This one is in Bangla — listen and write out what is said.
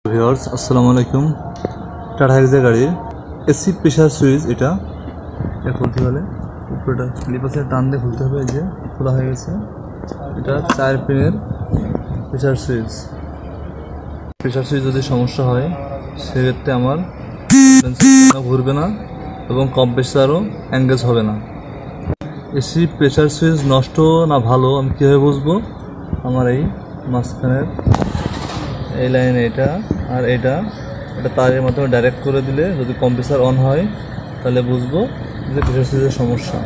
ভিউয়ার্স আসসালামু আলাইকুম। টাটা হাইজের গাড়ির এসি প্রেসার সুইচ এটা খুলতে হলে উপরেটা ক্লিপ আছে, টান দিয়ে খুলতে হবে। এই যে খোলা হয়ে গেছে। এটা 4 পিনের প্রেসার সুইচ। প্রেসার সুইচ যদি সমস্যা হয় সেক্ষেত্রে আমার ঘুরবে না এবং কম্প্রেসারও এঙ্গেজ হবে না। এসি প্রেসার সুইচ নষ্ট না ভালো আমি কীভাবে বুঝবো? আমার এই মাঝখানের এই লাইনে এটা আর এটা তারের মাধ্যমে ডাইরেক্ট করে দিলে যদি কম্প্রেসার অন হয় তাহলে বুঝবো যে প্রেসার সুইচের সমস্যা।